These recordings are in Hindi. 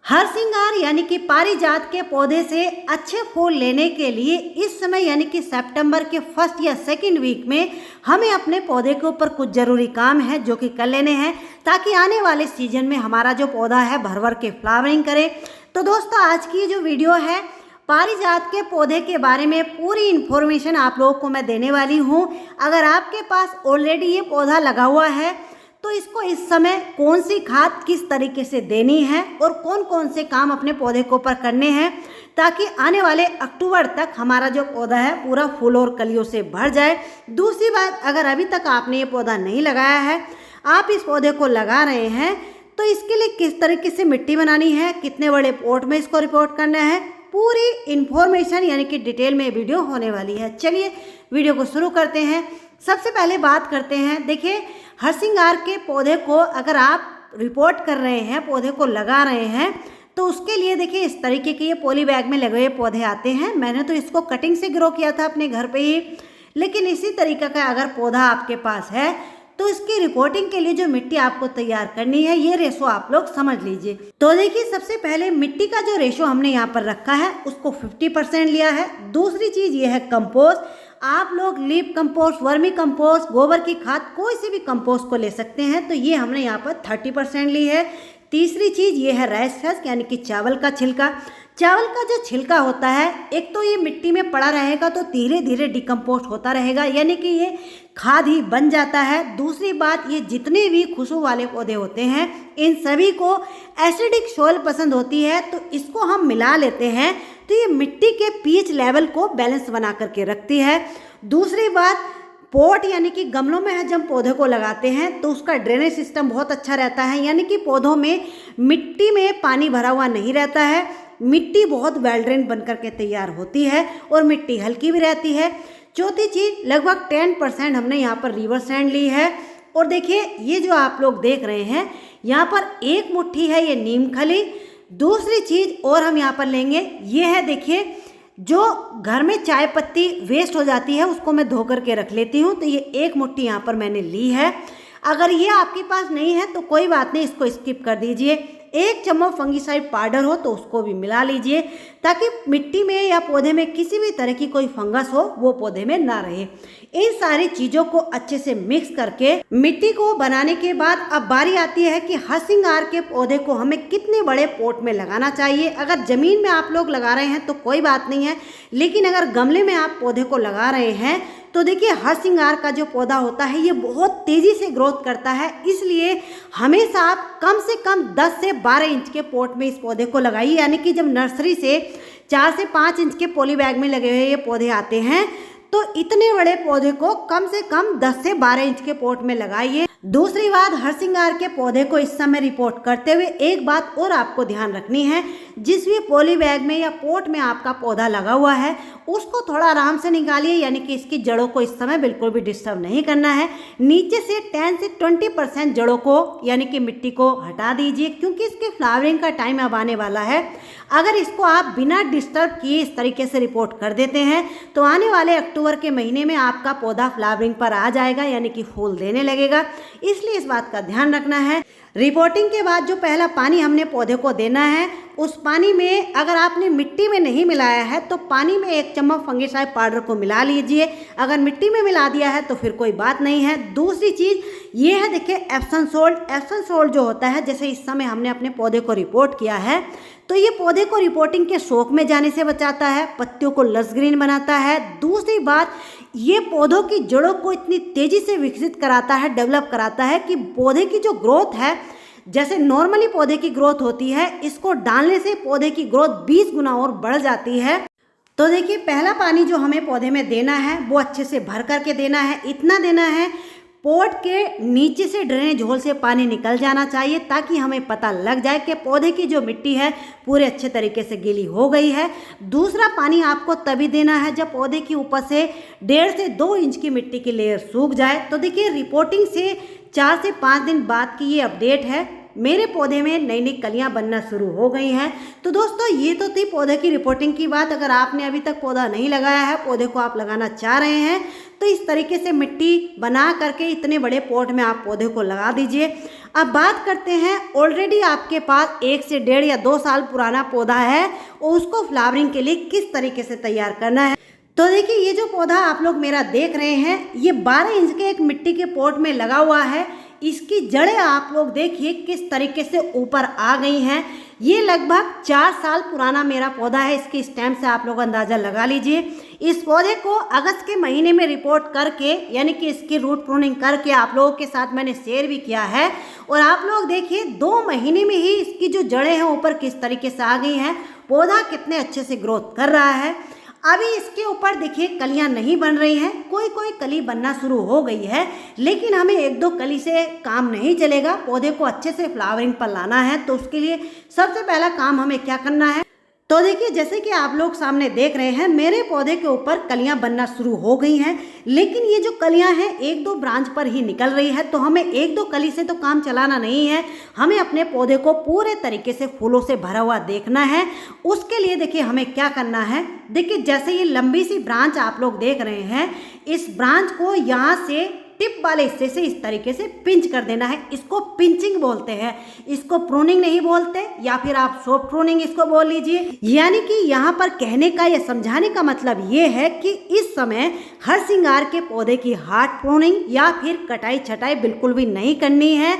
हरसिंगार यानी कि पारिजात के पौधे से अच्छे फूल लेने के लिए इस समय यानी कि सितंबर के फर्स्ट या सेकंड वीक में हमें अपने पौधे के ऊपर कुछ ज़रूरी काम है जो कि कर लेने हैं, ताकि आने वाले सीजन में हमारा जो पौधा है भर भर के फ्लावरिंग करे। तो दोस्तों, आज की जो वीडियो है पारिजात के पौधे के बारे में पूरी इन्फॉर्मेशन आप लोगों को मैं देने वाली हूँ। अगर आपके पास ऑलरेडी ये पौधा लगा हुआ है तो इसको इस समय कौन सी खाद किस तरीके से देनी है और कौन कौन से काम अपने पौधे के ऊपर करने हैं, ताकि आने वाले अक्टूबर तक हमारा जो पौधा है पूरा फूल और कलियों से भर जाए। दूसरी बात, अगर अभी तक आपने ये पौधा नहीं लगाया है, आप इस पौधे को लगा रहे हैं, तो इसके लिए किस तरीके से मिट्टी बनानी है, कितने बड़े पॉट में इसको रिपोर्ट करना है, पूरी इन्फॉर्मेशन यानी कि डिटेल में वीडियो होने वाली है। चलिए वीडियो को शुरू करते हैं। सबसे पहले बात करते हैं, देखिए हरसिंगार के पौधे को अगर आप रिपोर्ट कर रहे हैं, पौधे को लगा रहे हैं, तो उसके लिए देखिए इस तरीके के ये पॉली बैग में लगे हुए पौधे आते हैं। मैंने तो इसको कटिंग से ग्रो किया था अपने घर पे ही, लेकिन इसी तरीके का अगर पौधा आपके पास है तो इसकी रिपोर्टिंग के लिए जो मिट्टी आपको तैयार करनी है, ये रेशो आप लोग समझ लीजिए। तो देखिए सबसे पहले मिट्टी का जो रेशो हमने यहाँ पर रखा है उसको 50% लिया है। दूसरी चीज ये है कंपोस्ट। आप लोग लीफ कंपोस्ट, वर्मी कंपोस्ट, गोबर की खाद, कोई सी भी कंपोस्ट को ले सकते हैं, तो ये हमने यहाँ पर 30% ली है। तीसरी चीज ये है राइस हस्क यानी कि चावल का छिलका। चावल का जो छिलका होता है, एक तो ये मिट्टी में पड़ा रहेगा तो धीरे धीरे डिकम्पोस्ट होता रहेगा, यानी कि ये खाद ही बन जाता है। दूसरी बात, ये जितने भी खुशबू वाले पौधे होते हैं इन सभी को एसिडिक सोइल पसंद होती है, तो इसको हम मिला लेते हैं तो ये मिट्टी के पीएच लेवल को बैलेंस बना करके रखती है। दूसरी बात, पॉट यानी कि गमलों में जब पौधे को लगाते हैं तो उसका ड्रेनेज सिस्टम बहुत अच्छा रहता है, यानी कि पौधों में मिट्टी में पानी भरा हुआ नहीं रहता है, मिट्टी बहुत वेल ड्रेन बन करके तैयार होती है और मिट्टी हल्की भी रहती है। चौथी चीज, लगभग 10% हमने यहाँ पर रिवर सैंड ली है। और देखिए ये जो आप लोग देख रहे हैं यहाँ पर एक मुट्ठी है ये नीम खली। दूसरी चीज और हम यहाँ पर लेंगे, ये है देखिए जो घर में चाय पत्ती वेस्ट हो जाती है उसको मैं धो करके रख लेती हूँ, तो ये एक मुट्ठी यहाँ पर मैंने ली है। अगर ये आपके पास नहीं है तो कोई बात नहीं, इसको स्किप कर दीजिए। 1 चम्मच फंगीसाइड पाउडर हो तो उसको भी मिला लीजिए, ताकि मिट्टी में या पौधे में किसी भी तरह की कोई फंगस हो वो पौधे में ना रहे। इन सारी चीजों को अच्छे से मिक्स करके मिट्टी को बनाने के बाद अब बारी आती है कि हरसिंगार के पौधे को हमें कितने बड़े पॉट में लगाना चाहिए। अगर जमीन में आप लोग लगा रहे हैं तो कोई बात नहीं है, लेकिन अगर गमले में आप पौधे को लगा रहे हैं तो देखिए हरसिंगार का जो पौधा होता है ये बहुत तेजी से ग्रोथ करता है, इसलिए हमेशा आप कम से कम 10 से 12 इंच के पॉट में इस पौधे को लगाइए। यानी कि जब नर्सरी से 4 से 5 इंच के पॉली बैग में लगे हुए ये पौधे आते हैं तो इतने बड़े पौधे को कम से कम 10 से 12 इंच के पॉट में लगाइए। दूसरी बात, हरसिंगार के पौधे को इस समय रिपोर्ट करते हुए एक बात और आपको ध्यान रखनी है, जिस भी पॉली बैग में या पॉट में आपका पौधा लगा हुआ है उसको थोड़ा आराम से निकालिए, यानी कि इसकी जड़ों को इस समय बिल्कुल भी डिस्टर्ब नहीं करना है। नीचे से 10 से 20% जड़ों को यानी कि मिट्टी को हटा दीजिए, क्योंकि इसके फ्लावरिंग का टाइम अब आने वाला है। अगर इसको आप बिना डिस्टर्ब किए इस तरीके से रिपोर्ट कर देते हैं तो आने वाले अक्टूबर के महीने में आपका पौधा फ्लावरिंग पर आ जाएगा, यानी कि फूल देने लगेगा। इसलिए इस बात का ध्यान रखना है। रिपोर्टिंग के बाद जो पहला पानी हमने पौधे को देना है, उस पानी में अगर आपने मिट्टी में नहीं मिलाया है तो पानी में 1 चम्मच फंगीसाइड पाउडर को मिला लीजिए। अगर मिट्टी में मिला दिया है तो फिर कोई बात नहीं है। दूसरी चीज़ ये है, देखिए एप्सम सोल्ट। एप्सम सोल्ट जो होता है, जैसे इस समय हमने अपने पौधे को रिपोर्ट किया है तो ये पौधे को रिपोर्टिंग के शौक में जाने से बचाता है, पत्तियों को लस ग्रीन बनाता है। दूसरी बात, ये पौधों की जड़ों को इतनी तेजी से विकसित कराता है, डेवलप कराता है कि पौधे की जो ग्रोथ है, जैसे नॉर्मली पौधे की ग्रोथ होती है, इसको डालने से पौधे की ग्रोथ 20 गुना और बढ़ जाती है। तो देखिए पहला पानी जो हमें पौधे में देना है वो अच्छे से भर करके देना है। इतना देना है पॉट के नीचे से ड्रेनेज होल से पानी निकल जाना चाहिए, ताकि हमें पता लग जाए कि पौधे की जो मिट्टी है पूरे अच्छे तरीके से गीली हो गई है। दूसरा पानी आपको तभी देना है जब पौधे के ऊपर से 1.5 से 2 इंच की मिट्टी की लेयर सूख जाए। तो देखिए रिपोर्टिंग से 4 से 5 दिन बाद की ये अपडेट है। मेरे पौधे में नई नई कलियां बनना शुरू हो गई हैं। तो दोस्तों ये तो थी पौधे की रिपोर्टिंग की बात। अगर आपने अभी तक पौधा नहीं लगाया है, पौधे को आप लगाना चाह रहे हैं, तो इस तरीके से मिट्टी बना करके इतने बड़े पॉट में आप पौधे को लगा दीजिए। अब बात करते हैं, ऑलरेडी आपके पास 1 से 1.5 या 2 साल पुराना पौधा है और उसको फ्लावरिंग के लिए किस तरीके से तैयार करना है। तो देखिए ये जो पौधा आप लोग मेरा देख रहे हैं, ये 12 इंच के एक मिट्टी के पॉट में लगा हुआ है। इसकी जड़ें आप लोग देखिए किस तरीके से ऊपर आ गई हैं। ये लगभग 4 साल पुराना मेरा पौधा है। इसकी स्टेम से आप लोग अंदाज़ा लगा लीजिए। इस पौधे को अगस्त के महीने में रिपोर्ट करके, यानी कि इसकी रूट प्रूनिंग करके आप लोगों के साथ मैंने शेयर भी किया है। और आप लोग देखिए 2 महीने में ही इसकी जो जड़ें हैं ऊपर किस तरीके से आ गई हैं। पौधा कितने अच्छे से ग्रोथ कर रहा है। अभी इसके ऊपर देखिए कलियां नहीं बन रही हैं, कोई कोई कली बनना शुरू हो गई है, लेकिन हमें 1-2 कली से काम नहीं चलेगा। पौधे को अच्छे से फ्लावरिंग पर लाना है, तो उसके लिए सबसे पहला काम हमें क्या करना है, तो देखिए जैसे कि आप लोग सामने देख रहे हैं, मेरे पौधे के ऊपर कलियां बनना शुरू हो गई हैं। लेकिन ये जो कलियां हैं 1-2 ब्रांच पर ही निकल रही है, तो हमें 1-2 कली से तो काम चलाना नहीं है। हमें अपने पौधे को पूरे तरीके से फूलों से भरा हुआ देखना है। उसके लिए देखिए हमें क्या करना है, देखिए जैसे ये लंबी सी ब्रांच आप लोग देख रहे हैं, इस ब्रांच को यहाँ से टिप वाले हिस्से से इस तरीके से पिंच कर देना है। इसको पिंचिंग बोलते हैं, इसको प्रूनिंग नहीं बोलते, या फिर आप सॉफ्ट प्रूनिंग इसको बोल लीजिए। यानी कि यहाँ पर कहने का या समझाने का मतलब ये है कि इस समय हर श्रृंगार के पौधे की हार्ड प्रूनिंग या फिर कटाई छटाई बिल्कुल भी नहीं करनी है।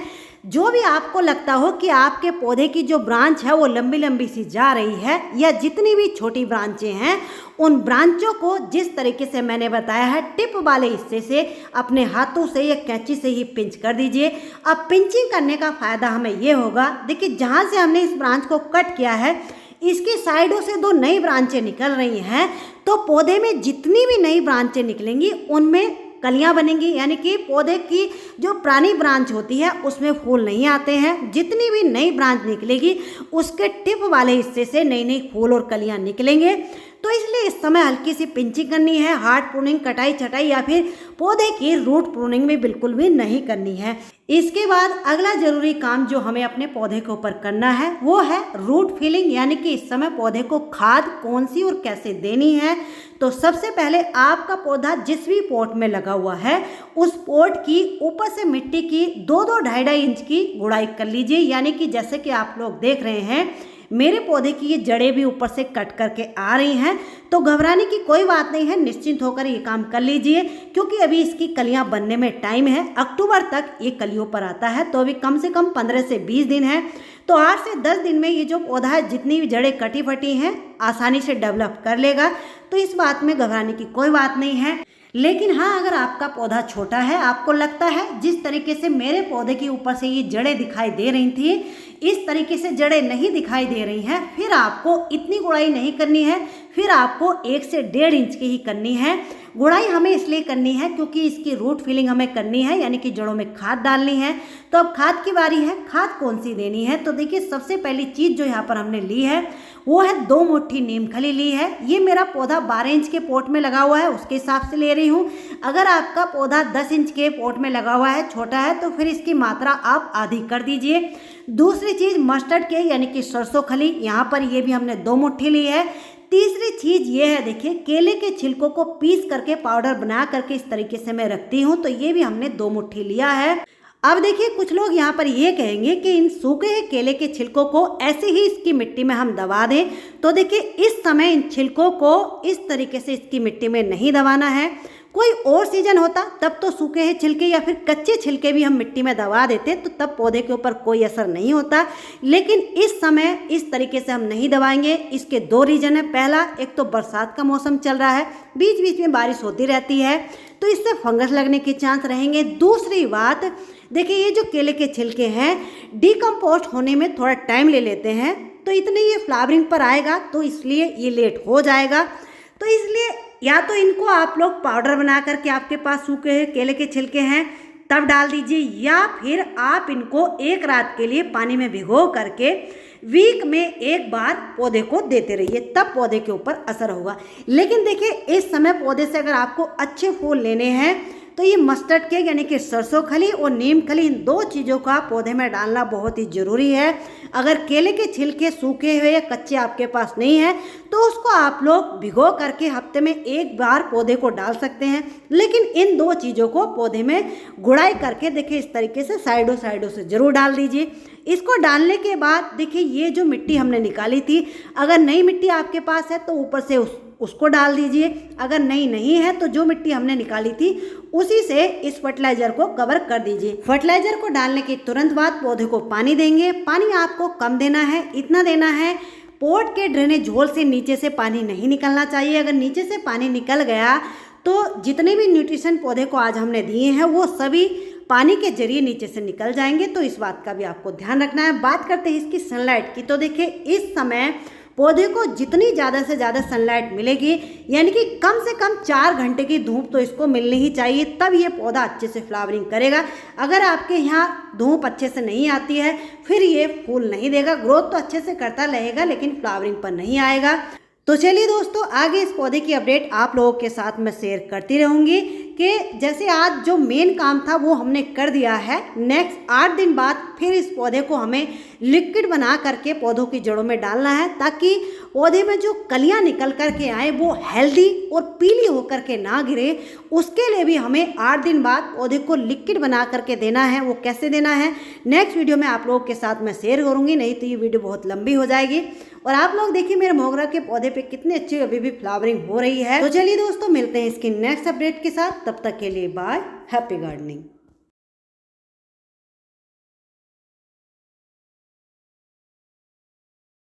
जो भी आपको लगता हो कि आपके पौधे की जो ब्रांच है वो लंबी लंबी सी जा रही है, या जितनी भी छोटी ब्रांचें हैं, उन ब्रांचों को जिस तरीके से मैंने बताया है टिप वाले हिस्से से अपने हाथों से या कैंची से ही पिंच कर दीजिए। अब पिंचिंग करने का फ़ायदा हमें ये होगा, देखिए जहाँ से हमने इस ब्रांच को कट किया है, इसकी साइडों से 2 नई ब्रांचें निकल रही हैं। तो पौधे में जितनी भी नई ब्रांचें निकलेंगी उनमें कलियां बनेंगी, यानी कि पौधे की जो पुरानी ब्रांच होती है उसमें फूल नहीं आते हैं। जितनी भी नई ब्रांच निकलेगी उसके टिप वाले हिस्से से नई नई फूल और कलियां निकलेंगे। तो इसलिए इस समय हल्की सी पिंचिंग करनी है। हार्ड प्रूनिंग, कटाई छटाई या फिर पौधे की रूट प्रूनिंग भी बिल्कुल भी नहीं करनी है। इसके बाद अगला जरूरी काम जो हमें अपने पौधे के ऊपर करना है वो है रूट फिलिंग, यानी कि इस समय पौधे को खाद कौन सी और कैसे देनी है। तो सबसे पहले आपका पौधा जिस भी पॉट में लगा हुआ है उस पॉट की ऊपर से मिट्टी की 2-2, 2.5 इंच की गुड़ाई कर लीजिए। यानी कि जैसे कि आप लोग देख रहे हैं मेरे पौधे की ये जड़ें भी ऊपर से कट करके आ रही हैं। तो घबराने की कोई बात नहीं है, निश्चिंत होकर ये काम कर लीजिए, क्योंकि अभी इसकी कलियां बनने में टाइम है। अक्टूबर तक ये कलियों पर आता है, तो अभी कम से कम 15 से 20 दिन है। तो 8 से 10 दिन में ये जो पौधा है जितनी भी जड़ें कटी फटी हैं आसानी से डेवलप कर लेगा। तो इस बात में घबराने की कोई बात नहीं है। लेकिन हाँ, अगर आपका पौधा छोटा है, आपको लगता है जिस तरीके से मेरे पौधे के ऊपर से ये जड़ें दिखाई दे रही थी इस तरीके से जड़ें नहीं दिखाई दे रही हैं, फिर आपको इतनी गुड़ाई नहीं करनी है, फिर आपको 1 से 1.5 इंच की ही करनी है। गुड़ाई हमें इसलिए करनी है क्योंकि इसकी रूट फिलिंग हमें करनी है, यानी कि जड़ों में खाद डालनी है। तो अब खाद की बारी है, खाद कौन सी देनी है। तो देखिए सबसे पहली चीज़ जो यहाँ पर हमने ली है वो है 2 मुट्ठी नीम खली ली है। ये मेरा पौधा 12 इंच के पॉट में लगा हुआ है, उसके हिसाब से ले रही हूँ। अगर आपका पौधा 10 इंच के पॉट में लगा हुआ है, छोटा है, तो फिर इसकी मात्रा आप आधी कर दीजिए। दूसरी चीज़ मस्टर्ड के यानी कि सरसों खली, यहाँ पर ये भी हमने 2 मुट्ठी ली है। तीसरी चीज़ ये है, देखिए केले के छिलकों को पीस करके पाउडर बना करके इस तरीके से मैं रखती हूँ, तो ये भी हमने 2 मुट्ठी लिया है। अब देखिए कुछ लोग यहाँ पर ये कहेंगे कि इन सूखे हुए केले के छिलकों को ऐसे ही इसकी मिट्टी में हम दबा दें। तो देखिए इस समय इन छिलकों को इस तरीके से इसकी मिट्टी में नहीं दबाना है। कोई और सीजन होता तब तो सूखे हुए छिलके या फिर कच्चे छिलके भी हम मिट्टी में दबा देते, तो तब पौधे के ऊपर कोई असर नहीं होता। लेकिन इस समय इस तरीके से हम नहीं दबाएंगे। इसके 2 रीजन है। पहला, एक तो बरसात का मौसम चल रहा है, बीच बीच में बारिश होती रहती है, तो इससे फंगस लगने के चांस रहेंगे। दूसरी बात, देखिए ये जो केले के छिलके हैं डिकम्पोस्ट होने में थोड़ा टाइम ले लेते हैं, तो इतने ये फ्लावरिंग पर आएगा, तो इसलिए ये लेट हो जाएगा। तो इसलिए या तो इनको आप लोग पाउडर बना करके, आपके पास सूखे हुए केले के छिलके हैं तब डाल दीजिए, या फिर आप इनको 1 रात के लिए पानी में भिगो करके वीक में 1 बार पौधे को देते रहिए, तब पौधे के ऊपर असर होगा। लेकिन देखिए इस समय पौधे से अगर आपको अच्छे फूल लेने हैं तो ये मस्टर्ड केक यानी कि सरसों खली और नीम खली, इन 2 चीज़ों का पौधे में डालना बहुत ही ज़रूरी है। अगर केले के छिलके सूखे हुए या कच्चे आपके पास नहीं है तो उसको आप लोग भिगो करके हफ्ते में 1 बार पौधे को डाल सकते हैं, लेकिन इन 2 चीज़ों को पौधे में गुड़ाई करके देखिए इस तरीके से साइडों से ज़रूर डाल दीजिए। इसको डालने के बाद देखिए ये जो मिट्टी हमने निकाली थी, अगर नई मिट्टी आपके पास है तो ऊपर से उसको डाल दीजिए, अगर नहीं है तो जो मिट्टी हमने निकाली थी उसी से इस फर्टिलाइजर को कवर कर दीजिए। फर्टिलाइजर को डालने के तुरंत बाद पौधे को पानी देंगे। पानी आपको कम देना है, इतना देना है पॉट के ड्रेनेज होल से नीचे से पानी नहीं निकलना चाहिए। अगर नीचे से पानी निकल गया तो जितने भी न्यूट्रिशन पौधे को आज हमने दिए हैं वो सभी पानी के जरिए नीचे से निकल जाएंगे, तो इस बात का भी आपको ध्यान रखना है। बात करते हैं इसकी सनलाइट की, तो देखिए इस समय पौधे को जितनी ज़्यादा से ज़्यादा सनलाइट मिलेगी, यानी कि कम से कम 4 घंटे की धूप तो इसको मिलनी ही चाहिए, तब ये पौधा अच्छे से फ्लावरिंग करेगा। अगर आपके यहाँ धूप अच्छे से नहीं आती है फिर ये फूल नहीं देगा। ग्रोथ तो अच्छे से करता रहेगा लेकिन फ्लावरिंग पर नहीं आएगा। तो चलिए दोस्तों, आगे इस पौधे की अपडेट आप लोगों के साथ मैं शेयर करती रहूँगी कि जैसे आज जो मेन काम था वो हमने कर दिया है। नेक्स्ट 8 दिन बाद फिर इस पौधे को हमें लिक्विड बना करके पौधों की जड़ों में डालना है, ताकि पौधे में जो कलियां निकल करके आए वो हेल्दी और पीली होकर के ना गिरे। उसके लिए भी हमें 8 दिन बाद पौधे को लिक्विड बना करके देना है। वो कैसे देना है नेक्स्ट वीडियो में आप लोगों के साथ मैं शेयर करूँगी, नहीं तो ये वीडियो बहुत लंबी हो जाएगी। और आप लोग देखिए मेरे मोगरा के पौधे पे कितने अच्छी अभी भी फ्लावरिंग हो रही है। तो चलिए दोस्तों, मिलते हैं इसकी नेक्स्ट अपडेट के साथ, तब तक के लिए बाय, हैप्पी गार्डनिंग।